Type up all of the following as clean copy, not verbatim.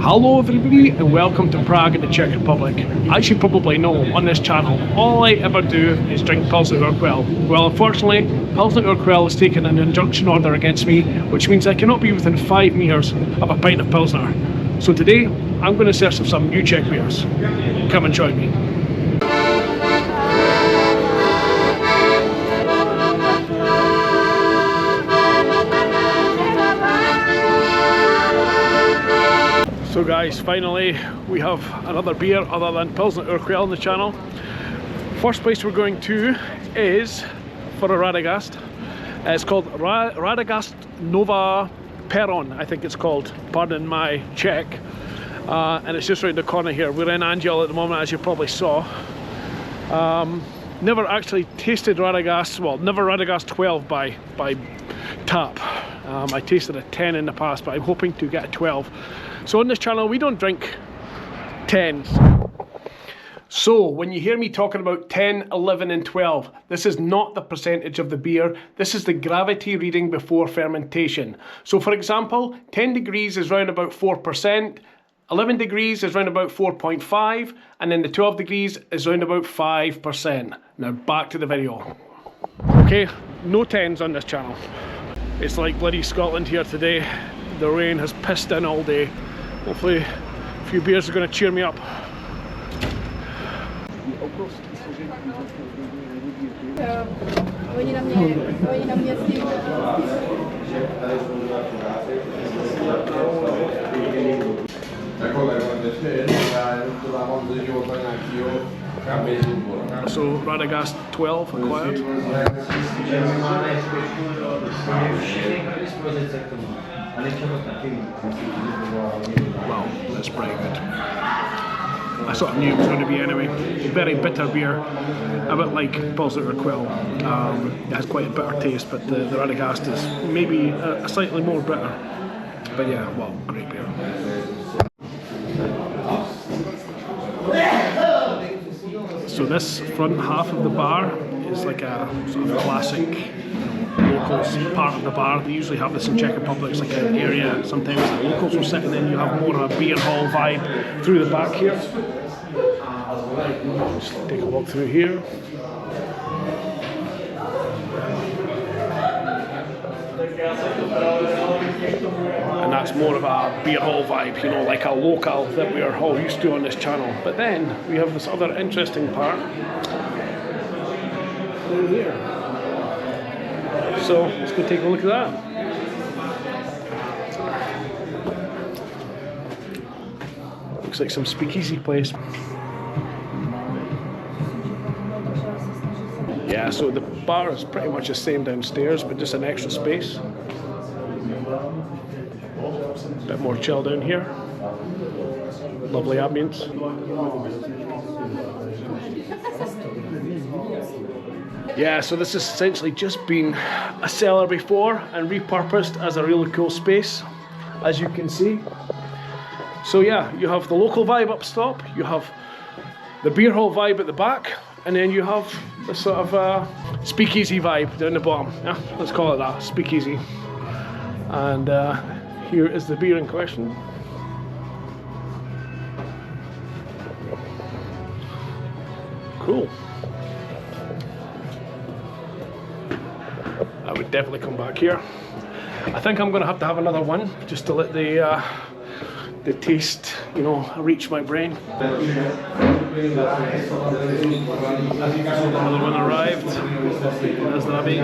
Hello everybody and welcome to Prague in the Czech Republic. As you probably know, on this channel, all I ever do is drink Pilsner Urquell. Well, unfortunately, Pilsner Urquell has taken an injunction order against me, which means I cannot be within 5 meters of a pint of Pilsner. So today, I'm going to search for some new Czech beers. Come and join me. So guys, finally we have another beer other than Pilsner Urquell on the channel. First place we're going to is for a Radegast. It's called Radegastovna Peron, I think it's called, pardon my Czech. And it's just around the corner here. We're in Angel at the moment, as you probably saw. Never actually tasted Radegast, well, never Radegast 12 by tap. I tasted a 10 in the past, but I'm hoping to get a 12. So on this channel we don't drink 10s. So when you hear me talking about 10, 11 and 12, this is not the percentage of the beer, this is the gravity reading before fermentation. So for example, 10 degrees is round about 4%, 11 degrees is round about 4.5, and then the 12 degrees is round about 5%. Now back to the video. Okay, no 10s on this channel. It's like bloody Scotland here today. The rain has pissed in all day. Hopefully a few beers are going to cheer me up. So Radegast 12 acquired. Wow, that's pretty good. I sort of knew it was going to be anyway. Very bitter beer, a bit like Pilsner Urquell. It has quite a bitter taste, but the Radegast is maybe a slightly more bitter. But yeah, well, great beer. So this front half of the bar is like a sort of classic locals part of the bar. They usually have this in Czech Republic. It's like an area sometimes the locals will sit, and then you have more of a beer hall vibe through the back here. Just take a walk through here. And that's more of a beer hall vibe, you know, like a local that we are all used to on this channel. But then we have this other interesting part down here. So let's go take a look at that. Looks like some speakeasy place. Yeah, so the bar is pretty much the same downstairs, but just an extra space. A bit more chill down here. Lovely ambience. Yeah, so this has essentially just been a cellar before and repurposed as a really cool space, as you can see. So yeah, you have the local vibe up top, you have the beer hall vibe at the back, and then you have the sort of speakeasy vibe down the bottom. Yeah, let's call it that, speakeasy. And here is the beer in question. Cool. I would definitely come back here. I think I'm going to have another one just to let the taste, you know, reach my brain. Another one arrived. There's the Abby.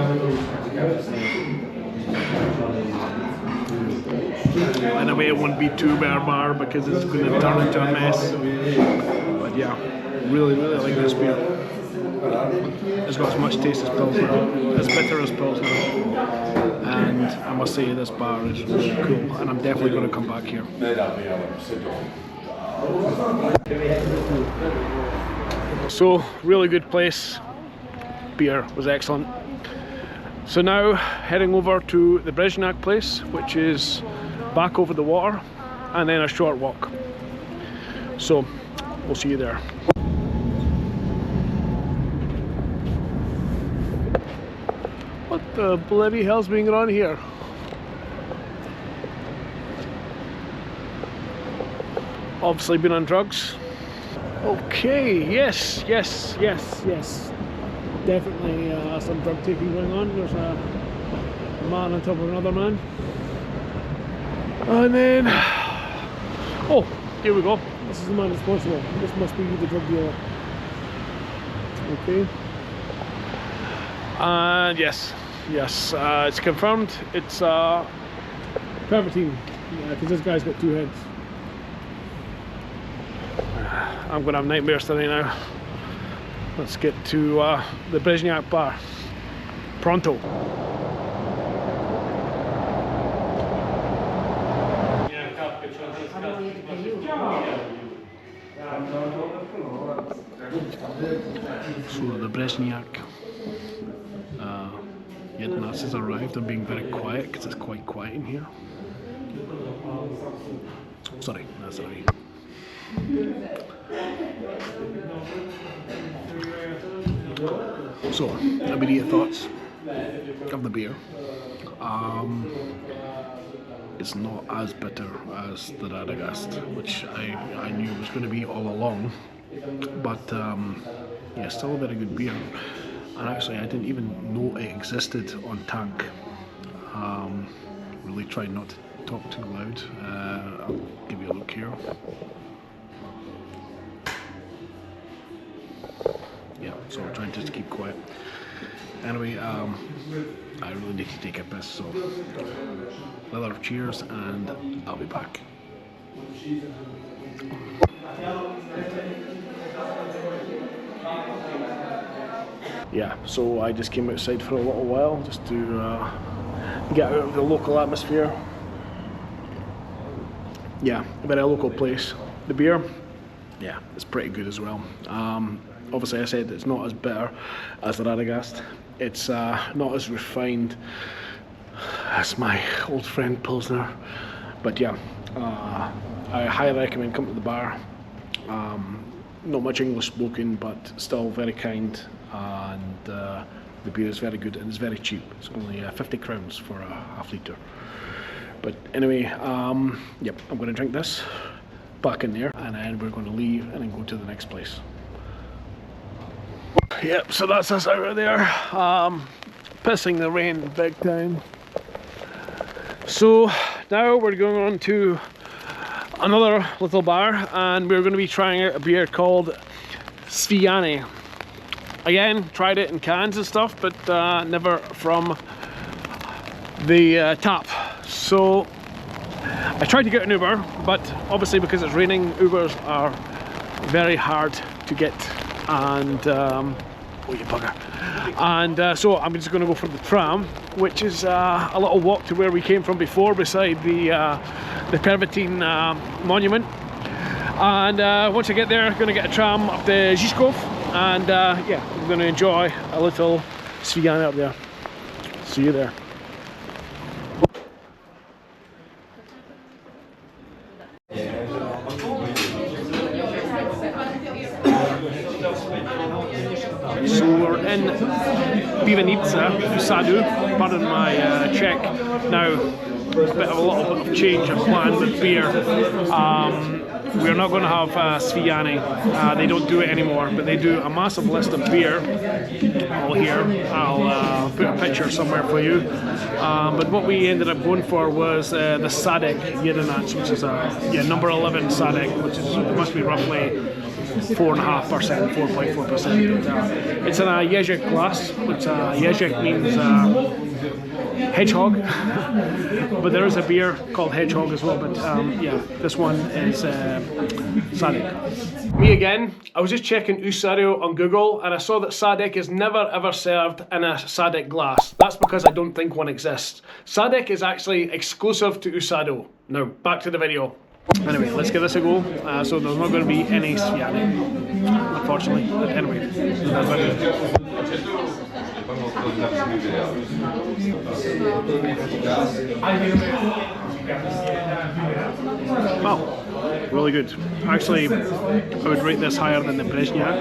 Anyway, it won't be too bar because it's going to turn into a mess. But yeah, really like this beer. It's got as much taste as Pilsner, as bitter as Pilsner, and I must say this bar is really cool, and I'm definitely going to come back here. So, really good place, beer was excellent. So now, heading over to the Březňák place, which is back over the water, and then a short walk. So, we'll see you there. What the bloody hell's being on here? obviously been on drugs. Okay, yes. Definitely some drug taking going on. There's a man on top of another man. And then, oh, here we go. This is the man responsible. This must be the drug dealer. Okay. And yes, it's confirmed. It's Pivnice, because this guy's got 2 heads. I'm gonna have nightmares today now. Let's get to the Březňák bar. Pronto. So the Březňák, yet Nats has arrived. They're being very quiet because it's quite quiet in here. Sorry, that's right. So, immediate thoughts of the beer. It's not as bitter as the Radagast, which I knew was going to be all along, but yeah, still a very good beer. And actually I didn't even know it existed on tank. Really tried not to talk too loud. I'll give you a look here. Yeah, so I'm trying just to keep quiet. Anyway, I really need to take a piss, so another cheers and I'll be back. Yeah, so I just came outside for a little while just to get out of the local atmosphere. Yeah, a very local place. The beer, yeah, it's pretty good as well. Obviously I said it's not as bitter as the Radagast. It's not as refined as my old friend Pilsner. But yeah, I highly recommend coming to the bar. Not much English spoken, but still very kind. And the beer is very good and it's very cheap. It's only 50 crowns for a half litre. But anyway, yep, I'm going to drink this back in there and then we're going to leave and then go to the next place. Yep, so that's us out of there. Pissing the rain big time. So now we're going on to another little bar and we're going to be trying out a beer called Sviane. Again, tried it in cans and stuff, but never from the tap. So I tried to get an Uber, but obviously because it's raining, Ubers are very hard to get. And oh, you bugger. And so I'm just going to go for the tram, which is a little walk to where we came from before, beside the Pivnice monument. And once I get there, I'm going to get a tram up the Žižkov, and yeah, I'm going to enjoy a little Sviane up there. See you there. So we're in Pivnice, Sadu, pardon my Czech. Now, a little bit of change of plan with beer. We're not going to have Sviane. They don't do it anymore, but they do a massive list of beer. All here. I'll put a picture somewhere for you. But what we ended up going for was the Sadek Jedenac, which is a number 11 Sadek, which is must be roughly 4.5%, 4.4%. It's in a Ježek glass, which Ježek means hedgehog, but there is a beer called Hedgehog as well, but yeah, this one is Sadek. Me again, I was just checking Usadio on Google and I saw that Sadek is never ever served in a Sadek glass. That's because I don't think one exists. Sadek is actually exclusive to Usadio. Now, back to the video. Anyway, let's give this a go. So there's not going to be any Sviane, unfortunately. But anyway, that's what it is. Wow, really good. Actually, I would rate this higher than the Březňák.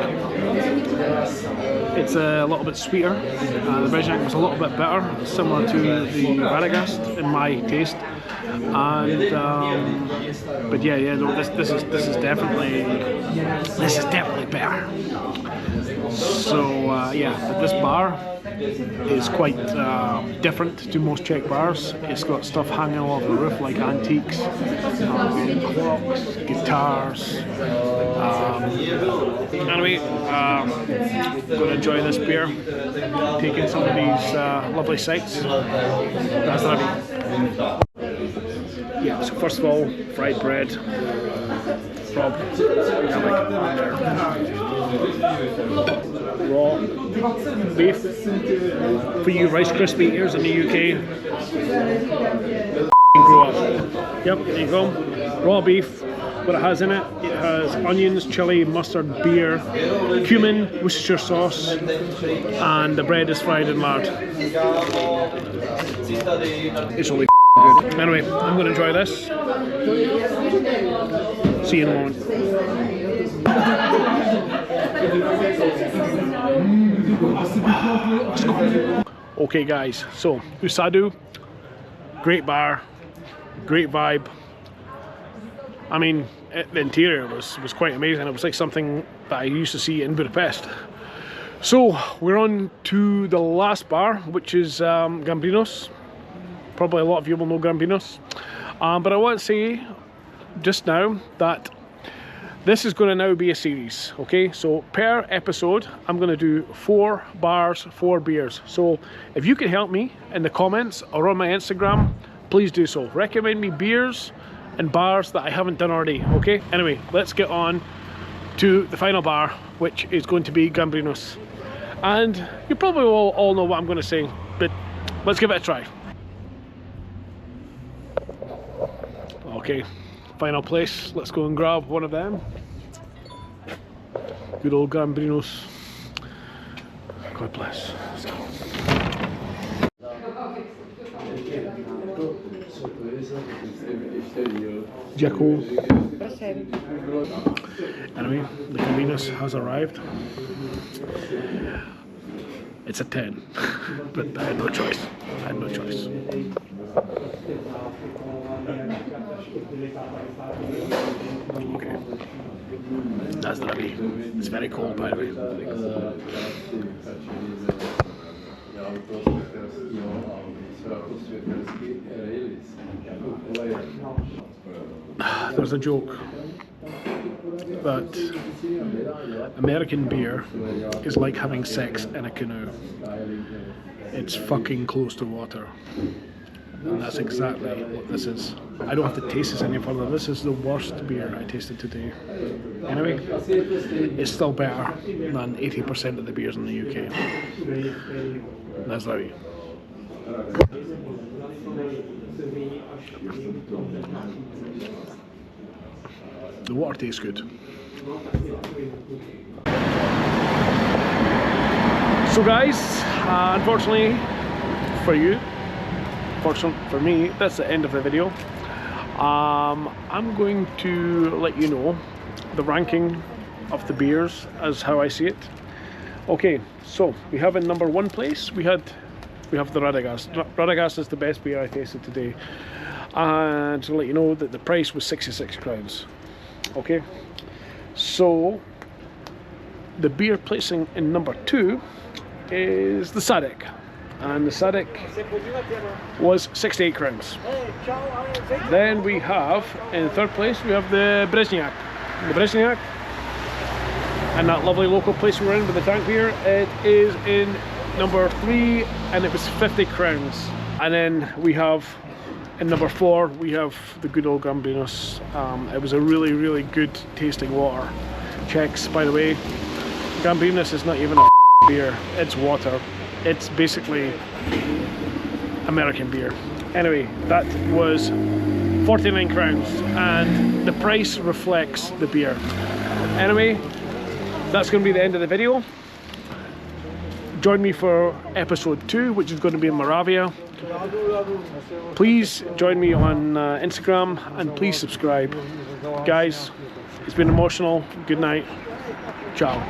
It's a little bit sweeter. The Březňák was a little bit better, similar to the Radagast in my taste. And but yeah, no, this is definitely better. So yeah, this bar is quite different to most Czech bars. It's got stuff hanging all over the roof like antiques, clocks, guitars. Anyway, I'm going to enjoy this beer, taking some of these lovely sights. That's what I mean. Yeah, so first of all, fried bread. Rob, raw beef for you Rice Krispie eaters in the UK. Grow up. Yep, there you go. Raw beef. What it has in it? It has onions, chili, mustard, beer, cumin, Worcestershire sauce, and the bread is fried in lard. It's really good. Anyway, I'm going to enjoy this. See you in a moment. Okay guys, so Sadu, great bar, great vibe. I mean, the interior was quite amazing. It was like something that I used to see in Budapest. So we're on to the last bar, which is Gambrinus. Probably a lot of you will know Gambrinus. But I want to say just now that this is going to now be a series, okay? So per episode, I'm going to do 4 bars, 4 beers. So if you can help me in the comments or on my Instagram, please do so. Recommend me beers and bars that I haven't done already, okay? Anyway, let's get on to the final bar, which is going to be Gambrinus. And you probably all know what I'm going to say, but let's give it a try. Okay, final place. Let's go and grab one of them. Good old Gambrinus. God bless. Let's go. Jackal. Anyway, the Gambrinus has arrived. It's a 10, but I had no choice. I had no choice. Okay, that's the way. It's very cold, by the way. There's a joke that American beer is like having sex in a canoe. It's fucking close to water. And that's exactly what this is. I don't have to taste this any further. This is the worst beer I tasted today. Anyway, it's still better than 80% of the beers in the UK. That's how you. The water tastes good. So guys, unfortunately for you, fortunately for me, that's the end of the video. I'm going to let you know the ranking of the beers as how I see it. Okay, so we have in number 1 place, we have the Radagast. Radagast is the best beer I tasted today. And to let you know that the price was 66 crowns. Okay, so the beer placing in number 2 is the Sadek, and the Sadek was 68 crowns. Then we have in 3rd place we have the Březňák. The Březňák, and that lovely local place we're in with the tank beer, it is in number 3 and it was 50 crowns. And then we have in number 4 we have the good old Gambrinus. It was a really good tasting water. Czechs, by the way, Gambrinus is not even a beer, it's water. It's basically American beer. Anyway, that was 49 crowns and the price reflects the beer. Anyway, that's going to be the end of the video. Join me for episode 2, which is going to be in Moravia. Please join me on Instagram and please subscribe. Guys, it's been emotional. Good night. Ciao.